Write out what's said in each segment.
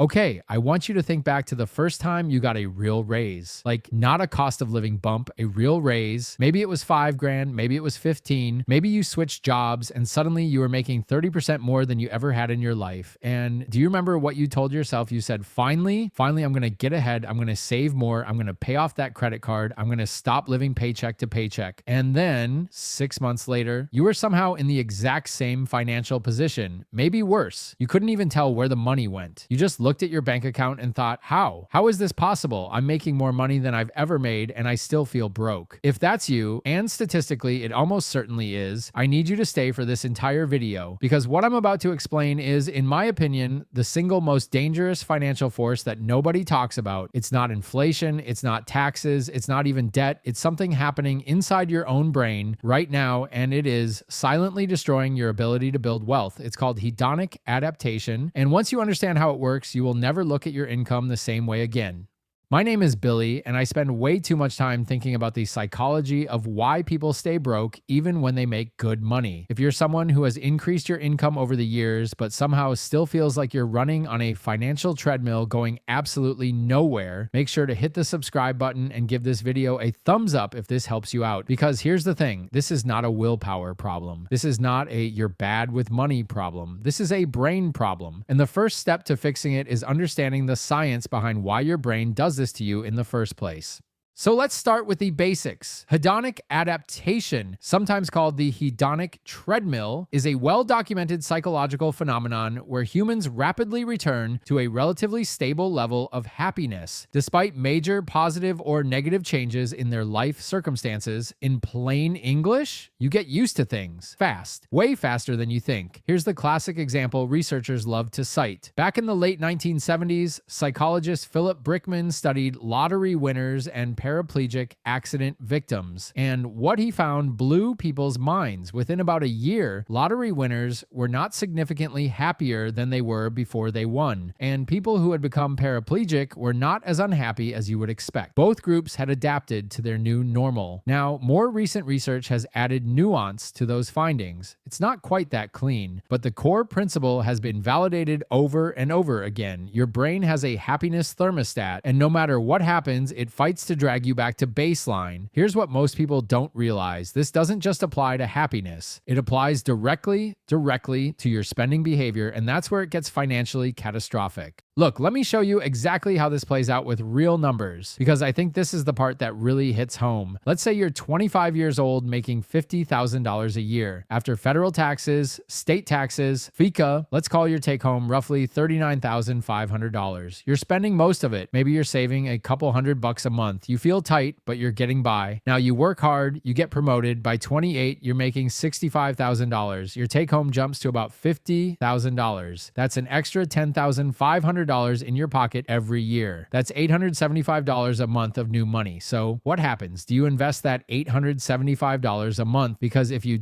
Okay, I want you to think back to the first time you got a real raise. Like, not a cost of living bump, a real raise. Maybe it was 5 grand, maybe it was 15. Maybe you switched jobs and suddenly you were making 30% more than you ever had in your life. And do you remember what you told yourself? You said, finally, I'm going to get ahead. I'm going to save more. I'm going to pay off that credit card. I'm going to stop living paycheck to paycheck. And then 6 months later, you were somehow in the exact same financial position, maybe worse. You couldn't even tell where the money went. You just looked at your bank account and thought, how? How is this possible? I'm making more money than I've ever made and I still feel broke. If that's you, and statistically it almost certainly is, I need you to stay for this entire video because what I'm about to explain is, in my opinion, the single most dangerous financial force that nobody talks about. It's not inflation, it's not taxes, it's not even debt. It's something happening inside your own brain right now, and it is silently destroying your ability to build wealth. It's called hedonic adaptation, and once you understand how it works, you will never look at your income the same way again. My name is Billy, and I spend way too much time thinking about the psychology of why people stay broke even when they make good money. If you're someone who has increased your income over the years, but somehow still feels like you're running on a financial treadmill going absolutely nowhere, make sure to hit the subscribe button and give this video a thumbs up if this helps you out. Because here's the thing, this is not a willpower problem. This is not a you're bad with money problem. This is a brain problem. And the first step to fixing it is understanding the science behind why your brain does this to you in the first place. So let's start with the basics. Hedonic adaptation, sometimes called the hedonic treadmill, is a well-documented psychological phenomenon where humans rapidly return to a relatively stable level of happiness, despite major positive or negative changes in their life circumstances. In plain English, you get used to things fast, way faster than you think. Here's the classic example researchers love to cite. Back in the late 1970s, psychologist Philip Brickman studied lottery winners and paraplegic accident victims. And what he found blew people's minds. Within about a year, lottery winners were not significantly happier than they were before they won. And people who had become paraplegic were not as unhappy as you would expect. Both groups had adapted to their new normal. Now, more recent research has added nuance to those findings. It's not quite that clean, but the core principle has been validated over and over again. Your brain has a happiness thermostat, and no matter what happens, it fights to drag you back to baseline. Here's what most people don't realize. This doesn't just apply to happiness. It applies directly to your spending behavior, and that's where it gets financially catastrophic. Look, let me show you exactly how this plays out with real numbers, because I think this is the part that really hits home. Let's say you're 25 years old making $50,000 a year. After federal taxes, state taxes, FICA, let's call your take home roughly $39,500. You're spending most of it. Maybe you're saving a couple $100 a month. You feel tight, but you're getting by. Now you work hard, you get promoted. By 28, you're making $65,000. Your take home jumps to about $50,000. That's an extra $10,500 in your pocket every year. That's $875 a month of new money. So what happens? Do you invest that $875 a month? Because if you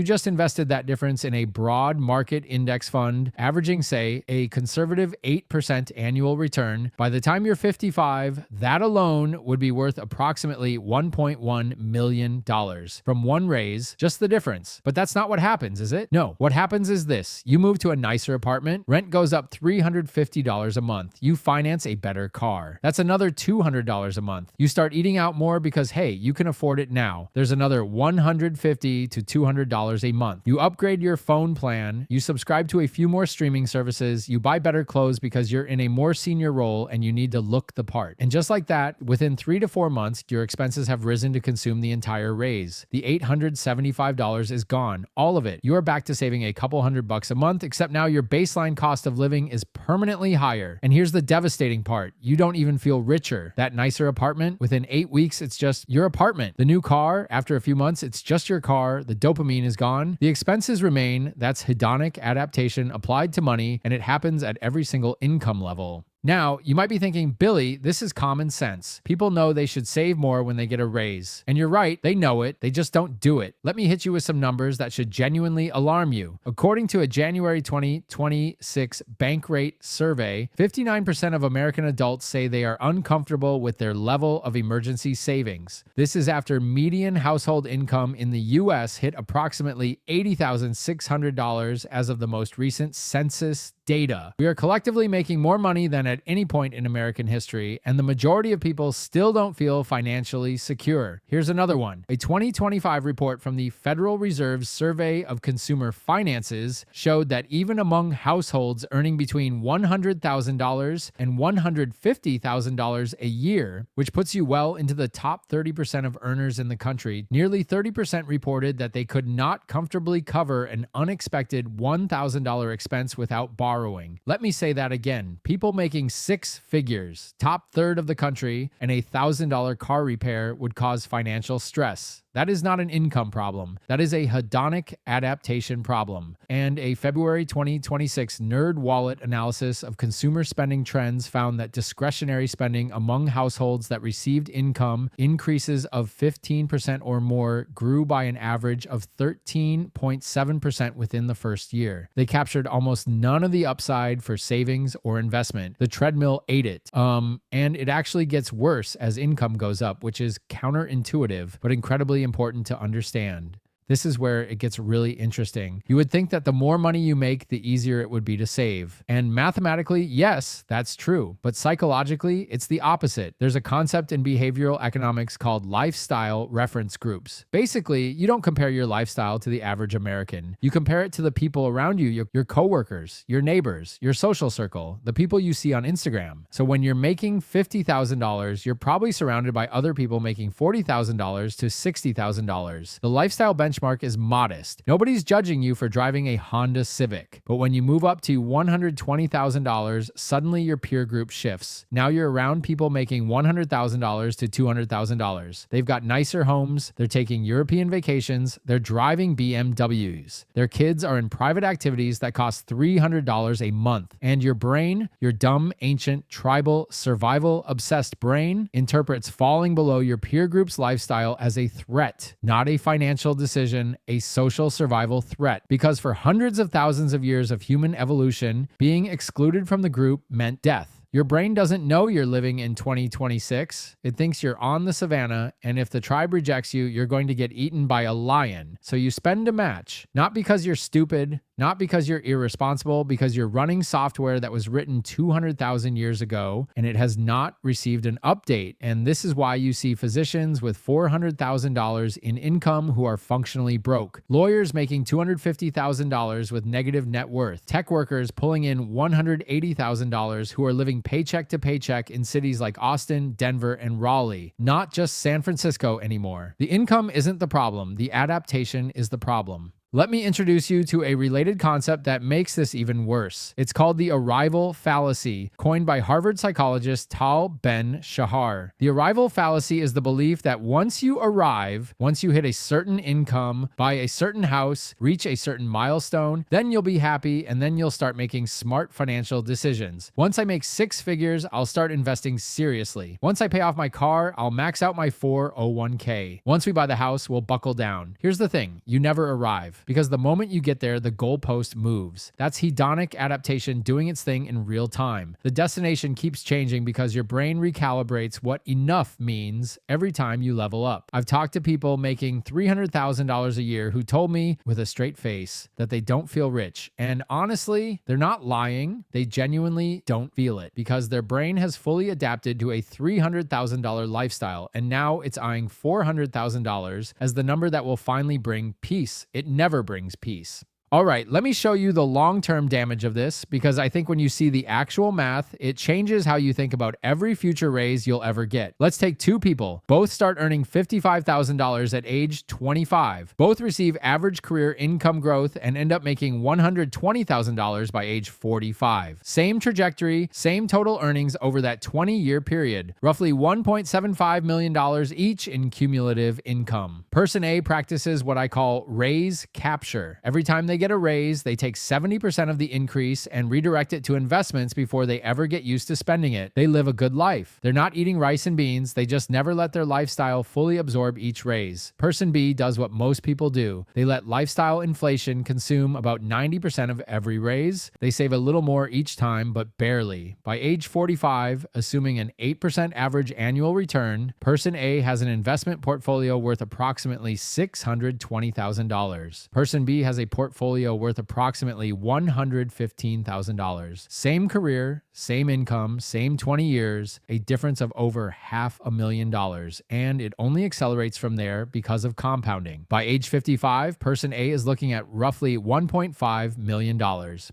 just invested that difference in a broad market index fund, averaging, say, a conservative 8% annual return, by the time you're 55, that alone would be worth approximately $1.1 million from one raise, just the difference. But that's not what happens, is it? No. What happens is this. You move to a nicer apartment, rent goes up $350 a month. You finance a better car. That's another $200 a month. You start eating out more because, hey, you can afford it now. There's another $150 to $200 a month. You upgrade your phone plan. You subscribe to a few more streaming services. You buy better clothes because you're in a more senior role and you need to look the part. And just like that, within 3 to 4 months, your expenses have risen to consume the entire raise. The $875 is gone. All of it. You are back to saving a couple $100 a month, except now your baseline cost of living is permanently higher. And here's the devastating part. You don't even feel richer. That nicer apartment, within 8 weeks, it's just your apartment. The new car, after a few months, it's just your car. The dopamine is gone. The expenses remain. That's hedonic adaptation applied to money, and it happens at every single income level. Now, you might be thinking, Billy, this is common sense. People know they should save more when they get a raise. And you're right, they know it, they just don't do it. Let me hit you with some numbers that should genuinely alarm you. According to a January 2026 Bankrate survey, 59% of American adults say they are uncomfortable with their level of emergency savings. This is after median household income in the U.S. hit approximately $80,600 as of the most recent census data. We are collectively making more money than at any point in American history, and the majority of people still don't feel financially secure. Here's another one. A 2025 report from the Federal Reserve's Survey of Consumer Finances showed that even among households earning between $100,000 and $150,000 a year, which puts you well into the top 30% of earners in the country, nearly 30% reported that they could not comfortably cover an unexpected $1,000 expense without borrowing. Let me say that again. People making six figures, top third of the country, and a $1,000 car repair would cause financial stress. That is not an income problem. That is a hedonic adaptation problem. And a February 2026 Nerd Wallet analysis of consumer spending trends found that discretionary spending among households that received income increases of 15% or more grew by an average of 13.7% within the first year. They captured almost none of the upside for savings or investment. The treadmill ate it. And it actually gets worse as income goes up, which is counterintuitive, but incredibly important to understand. This is where it gets really interesting. You would think that the more money you make, the easier it would be to save. And mathematically, yes, that's true. But psychologically, it's the opposite. There's a concept in behavioral economics called lifestyle reference groups. Basically, you don't compare your lifestyle to the average American. You compare it to the people around you, your coworkers, your neighbors, your social circle, the people you see on Instagram. So when you're making $50,000, you're probably surrounded by other people making $40,000 to $60,000. The lifestyle benchmark is modest. Nobody's judging you for driving a Honda Civic. But when you move up to $120,000, suddenly your peer group shifts. Now you're around people making $100,000 to $200,000. They've got nicer homes, they're taking European vacations, they're driving BMWs. Their kids are in private activities that cost $300 a month. And your brain, your dumb, ancient, tribal, survival-obsessed brain, interprets falling below your peer group's lifestyle as a threat, not a financial decision, a social survival threat. Because for hundreds of thousands of years of human evolution, being excluded from the group meant death. Your brain doesn't know you're living in 2026. It thinks you're on the savannah, and if the tribe rejects you, you're going to get eaten by a lion. So you spend to match, not because you're stupid, not because you're irresponsible, because you're running software that was written 200,000 years ago, and it has not received an update. And this is why you see physicians with $400,000 in income who are functionally broke, lawyers making $250,000 with negative net worth, tech workers pulling in $180,000 who are living paycheck to paycheck in cities like Austin, Denver, and Raleigh, not just San Francisco anymore. The income isn't the problem. The adaptation is the problem. Let me introduce you to a related concept that makes this even worse. It's called the arrival fallacy, coined by Harvard psychologist Tal Ben-Shahar. The arrival fallacy is the belief that once you arrive, once you hit a certain income, buy a certain house, reach a certain milestone, then you'll be happy and then you'll start making smart financial decisions. Once I make six figures, I'll start investing seriously. Once I pay off my car, I'll max out my 401k. Once we buy the house, we'll buckle down. Here's the thing, you never arrive. Because the moment you get there, the goalpost moves. That's hedonic adaptation doing its thing in real time. The destination keeps changing because your brain recalibrates what enough means every time you level up. I've talked to people making $300,000 a year who told me with a straight face that they don't feel rich. And honestly, they're not lying. They genuinely don't feel it because their brain has fully adapted to a $300,000 lifestyle. And now it's eyeing $400,000 as the number that will finally bring peace. It never brings peace. All right, let me show you the long-term damage of this because I think when you see the actual math, it changes how you think about every future raise you'll ever get. Let's take two people. Both start earning $55,000 at age 25. Both receive average career income growth and end up making $120,000 by age 45. Same trajectory, same total earnings over that 20-year period. Roughly $1.75 million each in cumulative income. Person A practices what I call raise capture. Every time they get a raise, they take 70% of the increase and redirect it to investments before they ever get used to spending it. They live a good life. They're not eating rice and beans. They just never let their lifestyle fully absorb each raise. Person B does what most people do. They let lifestyle inflation consume about 90% of every raise. They save a little more each time, but barely. By age 45, assuming an 8% average annual return, Person A has an investment portfolio worth approximately $620,000. Person B has a portfolio portfolio worth approximately $115,000. Same career, same income, same 20 years, a difference of over $500,000, and it only accelerates from there because of compounding. By age 55, person A is looking at roughly $1.5 million.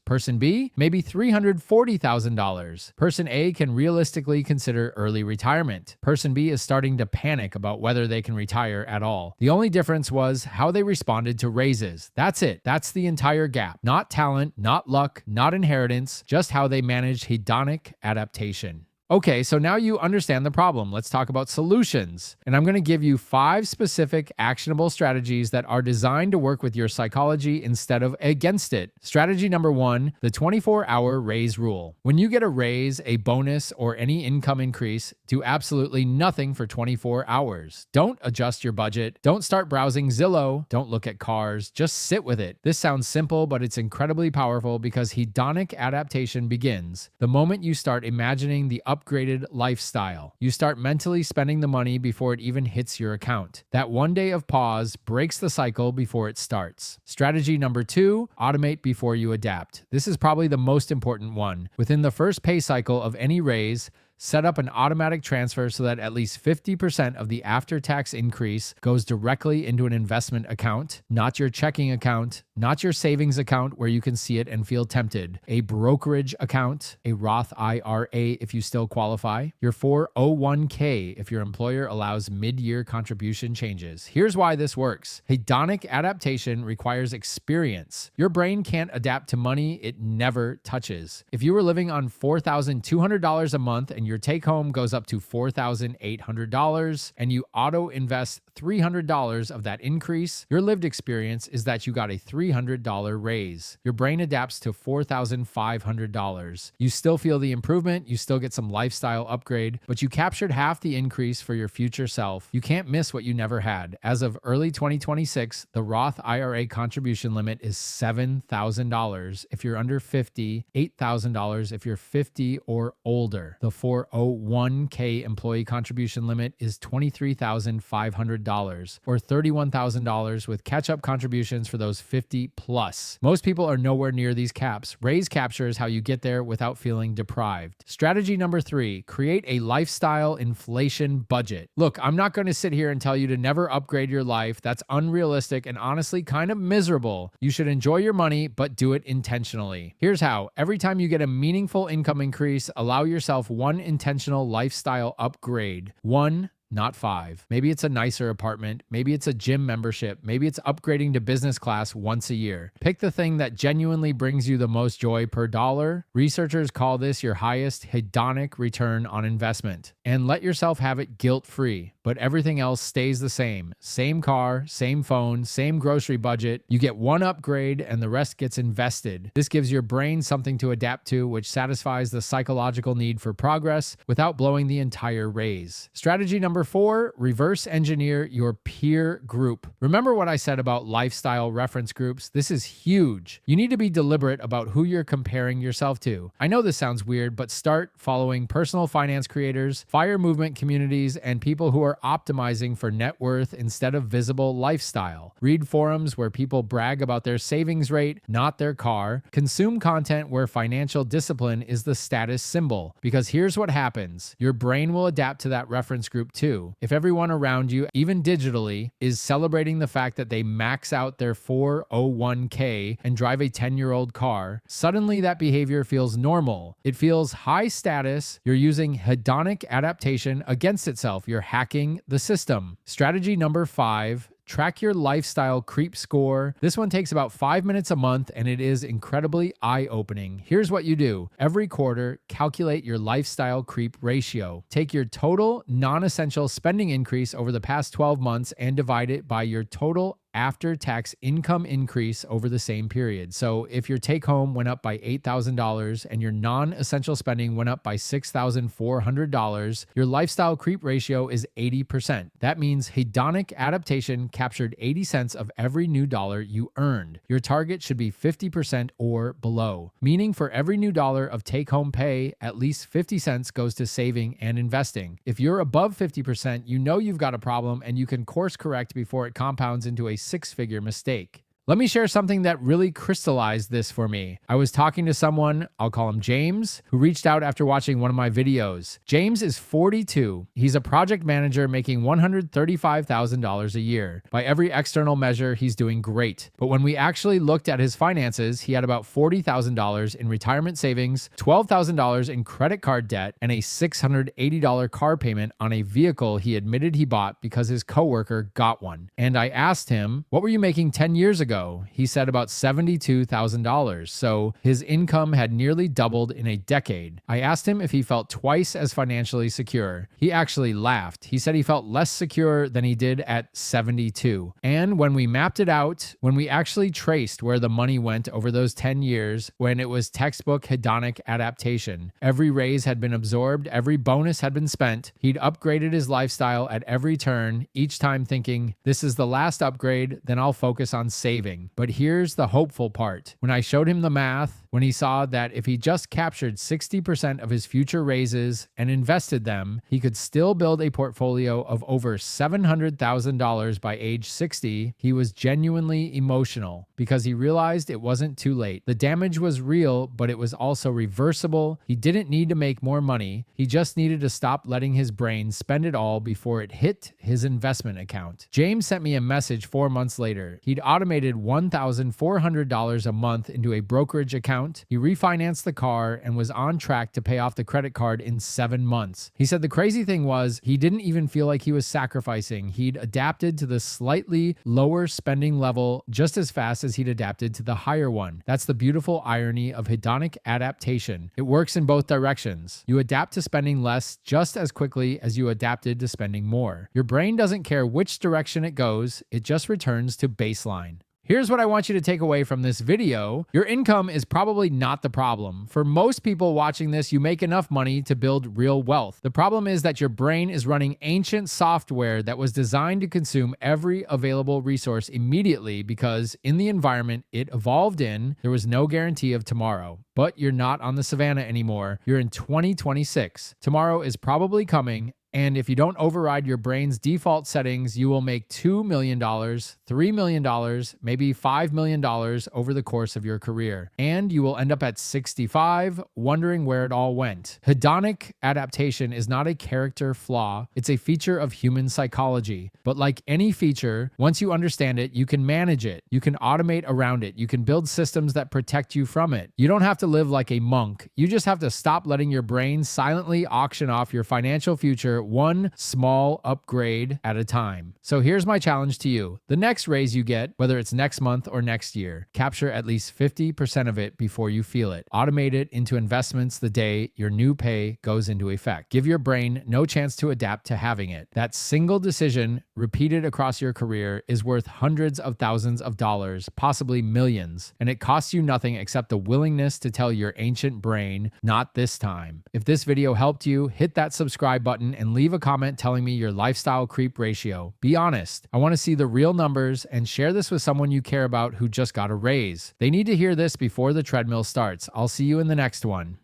Person B, maybe $340,000. Person A can realistically consider early retirement. Person B is starting to panic about whether they can retire at all. The only difference was how they responded to raises. That's it. That's the entire gap. Not talent, not luck, not inheritance, just how they managed hedonic adaptation. Okay, so now you understand the problem. Let's talk about solutions. And I'm going to give you 5 specific actionable strategies that are designed to work with your psychology instead of against it. Strategy number 1, the 24-hour raise rule. When you get a raise, a bonus, or any income increase, do absolutely nothing for 24 hours. Don't adjust your budget. Don't start browsing Zillow. Don't look at cars. Just sit with it. This sounds simple, but it's incredibly powerful because hedonic adaptation begins the moment you start imagining the upgraded lifestyle. You start mentally spending the money before it even hits your account. That one day of pause breaks the cycle before it starts. Strategy number 2, automate before you adapt. This is probably the most important one. Within the first pay cycle of any raise, set up an automatic transfer so that at least 50% of the after-tax increase goes directly into an investment account, not your checking account, not your savings account where you can see it and feel tempted, a brokerage account, a Roth IRA if you still qualify, your 401k if your employer allows mid-year contribution changes. Here's why this works. Hedonic adaptation requires experience. Your brain can't adapt to money it never touches. If you were living on $4,200 a month and your take home goes up to $4,800 and you auto invest $300 of that increase, your lived experience is that you got a $300 raise. Your brain adapts to $4,500. You still feel the improvement, you still get some lifestyle upgrade, but you captured half the increase for your future self. You can't miss what you never had. As of early 2026, the Roth IRA contribution limit is $7,000 if you're under 50, $8,000 if you're 50 or older. The 401k employee contribution limit is $23,500 or $31,000 with catch-up contributions for those 50 plus. Most people are nowhere near these caps. Raise captures how you get there without feeling deprived. Strategy number 3, create a lifestyle inflation budget. Look, I'm not going to sit here and tell you to never upgrade your life. That's unrealistic and honestly kind of miserable. You should enjoy your money, but do it intentionally. Here's how. Every time you get a meaningful income increase, allow yourself one intentional lifestyle upgrade. 1, not 5. Maybe it's a nicer apartment. Maybe it's a gym membership. Maybe it's upgrading to business class once a year. Pick the thing that genuinely brings you the most joy per dollar. Researchers call this your highest hedonic return on investment. And let yourself have it guilt-free. But everything else stays the same. Same car, same phone, same grocery budget. You get one upgrade and the rest gets invested. This gives your brain something to adapt to, which satisfies the psychological need for progress without blowing the entire raise. Strategy number 4, reverse engineer your peer group. Remember what I said about lifestyle reference groups? This is huge. You need to be deliberate about who you're comparing yourself to. I know this sounds weird, but start following personal finance creators, FIRE movement communities, and people who are optimizing for net worth instead of visible lifestyle. Read forums where people brag about their savings rate, not their car. Consume content where financial discipline is the status symbol. Because here's what happens. Your brain will adapt to that reference group too. If everyone around you, even digitally, is celebrating the fact that they max out their 401k and drive a 10-year-old car, suddenly that behavior feels normal. It feels high status. You're using hedonic adaptation against itself. You're hacking the system. Strategy number 5, track your lifestyle creep score. This one takes about 5 minutes a month and it is incredibly eye-opening. Here's what you do. Every quarter, calculate your lifestyle creep ratio. Take your total non-essential spending increase over the past 12 months and divide it by your total after-tax income increase over the same period. So if your take-home went up by $8,000 and your non-essential spending went up by $6,400, your lifestyle creep ratio is 80%. That means hedonic adaptation captured 80 cents of every new dollar you earned. Your target should be 50% or below, meaning for every new dollar of take-home pay, at least 50 cents goes to saving and investing. If you're above 50%, you know you've got a problem and you can course correct before it compounds into a 6-figure mistake. Let me share something that really crystallized this for me. I was talking to someone, I'll call him James, who reached out after watching one of my videos. James is 42. He's a project manager making $135,000 a year. By every external measure, he's doing great. But when we actually looked at his finances, he had about $40,000 in retirement savings, $12,000 in credit card debt, and a $680 car payment on a vehicle he admitted he bought because his coworker got one. And I asked him, what were you making 10 years ago? He said about $72,000. So his income had nearly doubled in a decade. I asked him if he felt twice as financially secure. He actually laughed. He said he felt less secure than he did at 72. And when we mapped it out, when we actually traced where the money went over those 10 years, when it was textbook hedonic adaptation, every raise had been absorbed, every bonus had been spent. He'd upgraded his lifestyle at every turn, each time thinking, this is the last upgrade, then I'll focus on saving. But here's the hopeful part. When I showed him the math, when he saw that if he just captured 60% of his future raises and invested them, he could still build a portfolio of over $700,000 by age 60, he was genuinely emotional because he realized it wasn't too late. The damage was real, but it was also reversible. He didn't need to make more money. He just needed to stop letting his brain spend it all before it hit his investment account. James sent me a message 4 months later. He'd automated $1,400 a month into a brokerage account. He refinanced the car and was on track to pay off the credit card in 7 months. He said the crazy thing was he didn't even feel like he was sacrificing. He'd adapted to the slightly lower spending level just as fast as he'd adapted to the higher one. That's the beautiful irony of hedonic adaptation. It works in both directions. You adapt to spending less just as quickly as you adapted to spending more. Your brain doesn't care which direction it goes, it just returns to baseline. Here's what I want you to take away from this video. Your income is probably not the problem. For most people watching this, you make enough money to build real wealth. The problem is that your brain is running ancient software that was designed to consume every available resource immediately because in the environment it evolved in, there was no guarantee of tomorrow. But you're not on the savannah anymore. You're in 2026. Tomorrow is probably coming. And if you don't override your brain's default settings, you will make $2 million, $3 million, maybe $5 million over the course of your career. And you will end up at 65, wondering where it all went. Hedonic adaptation is not a character flaw. It's a feature of human psychology. But like any feature, once you understand it, you can manage it. You can automate around it. You can build systems that protect you from it. You don't have to live like a monk. You just have to stop letting your brain silently auction off your financial future one small upgrade at a time. So here's my challenge to you. The next raise you get, whether it's next month or next year, capture at least 50% of it before you feel it. Automate it into investments the day your new pay goes into effect. Give your brain no chance to adapt to having it. That single decision repeated across your career is worth hundreds of thousands of dollars, possibly millions, and it costs you nothing except the willingness to tell your ancient brain, not this time. If this video helped you, hit that subscribe button and leave a comment telling me your lifestyle creep ratio. Be honest. I want to see the real numbers and share this with someone you care about who just got a raise. They need to hear this before the treadmill starts. I'll see you in the next one.